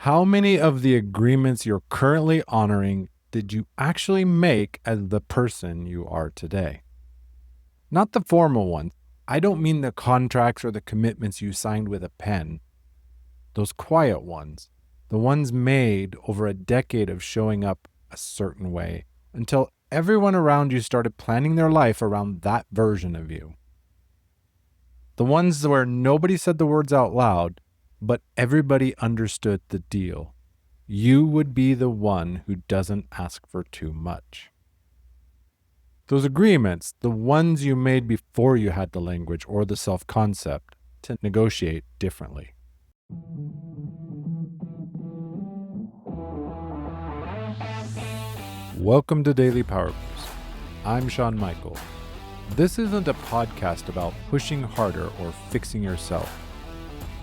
How many of the agreements you're currently honoring did you actually make as the person you are today? Not the formal ones. I don't mean the contracts or the commitments you signed with a pen. Those quiet ones, the ones made over a decade of showing up a certain way until everyone around you started planning their life around that version of you. The ones where nobody said the words out loud, but everybody understood the deal. You would be the one who doesn't ask for too much. Those agreements, the ones you made before you had the language or the self-concept to negotiate differently. Welcome to Daily Power Boost. I'm Sean Michael. This isn't a podcast about pushing harder or fixing yourself.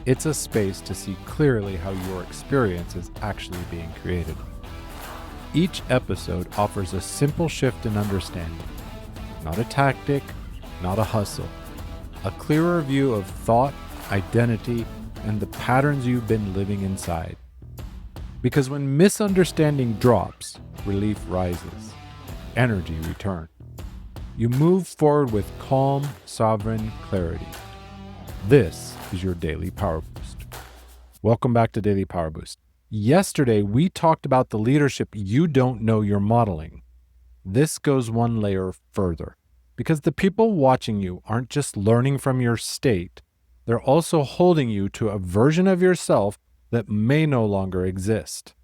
It's a space to see clearly how your experience is actually being created. Each episode offers a simple shift in understanding. Not a tactic, not a hustle. A clearer view of thought, identity, and the patterns you've been living inside. Because when misunderstanding drops, relief rises. Energy returns. You move forward with calm, sovereign clarity. This is your Daily Power Boost. Welcome back to Daily Power Boost. Yesterday, we talked about the leadership you don't know you're modeling. This goes one layer further, because the people watching you aren't just learning from your state, they're also holding you to a version of yourself that may no longer exist.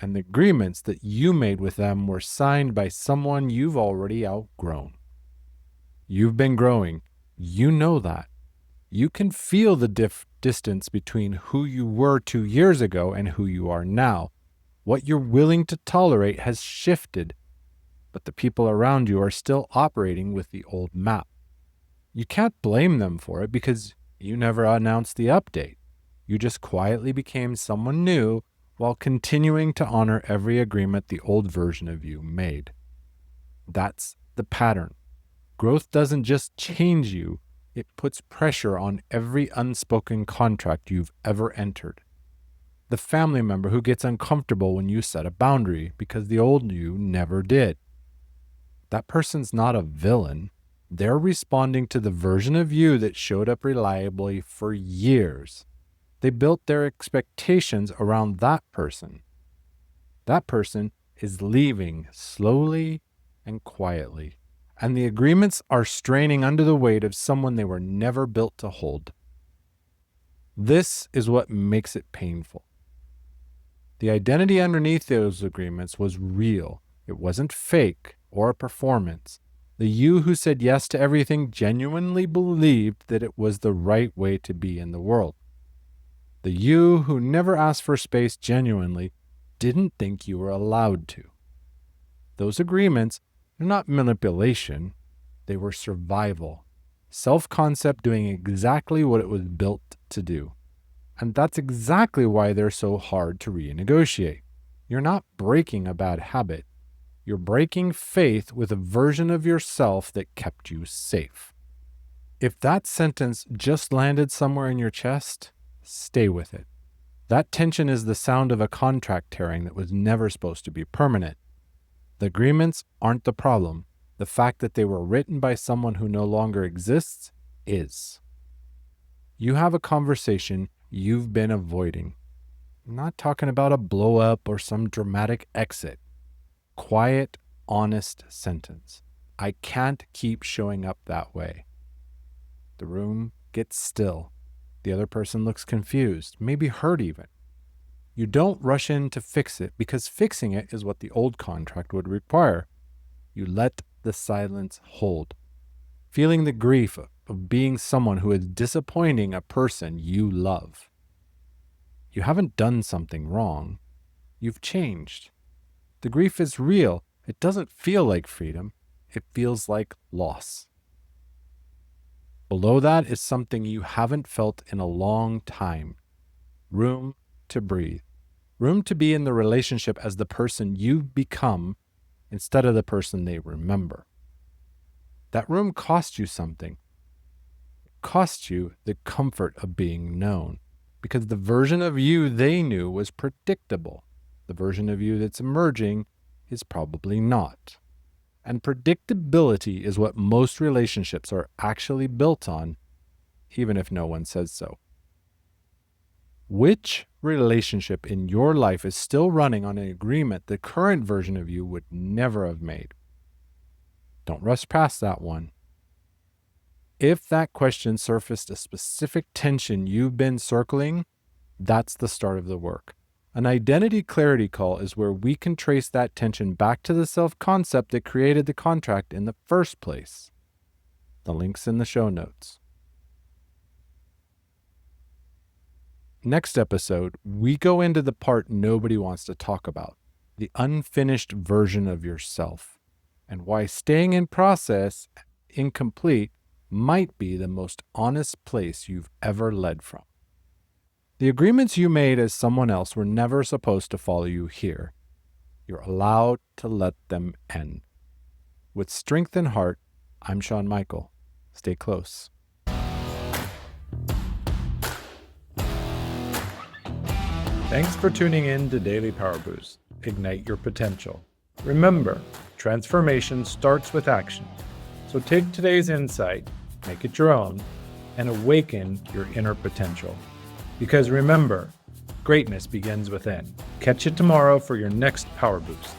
And the agreements that you made with them were signed by someone you've already outgrown. You've been growing. You know that. You can feel the distance between who you were 2 years ago and who you are now. What you're willing to tolerate has shifted, but the people around you are still operating with the old map. You can't blame them for it because you never announced the update. You just quietly became someone new while continuing to honor every agreement the old version of you made. That's the pattern. Growth doesn't just change you, it puts pressure on every unspoken contract you've ever entered. The family member who gets uncomfortable when you set a boundary because the old you never did. That person's not a villain. They're responding to the version of you that showed up reliably for years. They built their expectations around that person. That person is leaving slowly and quietly, and the agreements are straining under the weight of someone they were never built to hold. This is what makes it painful. The identity underneath those agreements was real. It wasn't fake or a performance. The you who said yes to everything genuinely believed that it was the right way to be in the world. The you who never asked for space genuinely didn't think you were allowed to. Those agreements are not manipulation. They were survival. Self-concept doing exactly what it was built to do. And that's exactly why they're so hard to renegotiate. You're not breaking a bad habit. You're breaking faith with a version of yourself that kept you safe. If that sentence just landed somewhere in your chest, stay with it. That tension is the sound of a contract tearing that was never supposed to be permanent. The agreements aren't the problem. The fact that they were written by someone who no longer exists is. You have a conversation you've been avoiding. I'm not talking about a blow up or some dramatic exit. Quiet, honest sentence. I can't keep showing up that way. The room gets still. The other person looks confused, maybe hurt even. You don't rush in to fix it because fixing it is what the old contract would require. You let the silence hold, feeling the grief of being someone who is disappointing a person you love. You haven't done something wrong. You've changed. The grief is real. It doesn't feel like freedom. It feels like loss. Below that is something you haven't felt in a long time. Room to breathe. Room to be in the relationship as the person you've become instead of the person they remember. That room cost you something. It cost you the comfort of being known because the version of you they knew was predictable. The version of you that's emerging is probably not. And predictability is what most relationships are actually built on, even if no one says so. Which relationship in your life is still running on an agreement the current version of you would never have made? Don't rush past that one. If that question surfaced a specific tension you've been circling, that's the start of the work. An identity clarity call is where we can trace that tension back to the self-concept that created the contract in the first place. The link's in the show notes. Next episode, we go into the part nobody wants to talk about, the unfinished version of yourself, and why staying in process, incomplete, might be the most honest place you've ever led from. The agreements you made as someone else were never supposed to follow you here. You're allowed to let them end. With strength and heart, I'm Sean Michael. Stay close. Thanks for tuning in to Daily Power Boost. Ignite your potential. Remember, transformation starts with action. So take today's insight, make it your own, and awaken your inner potential. Because remember, greatness begins within. Catch you tomorrow for your next Power Boost.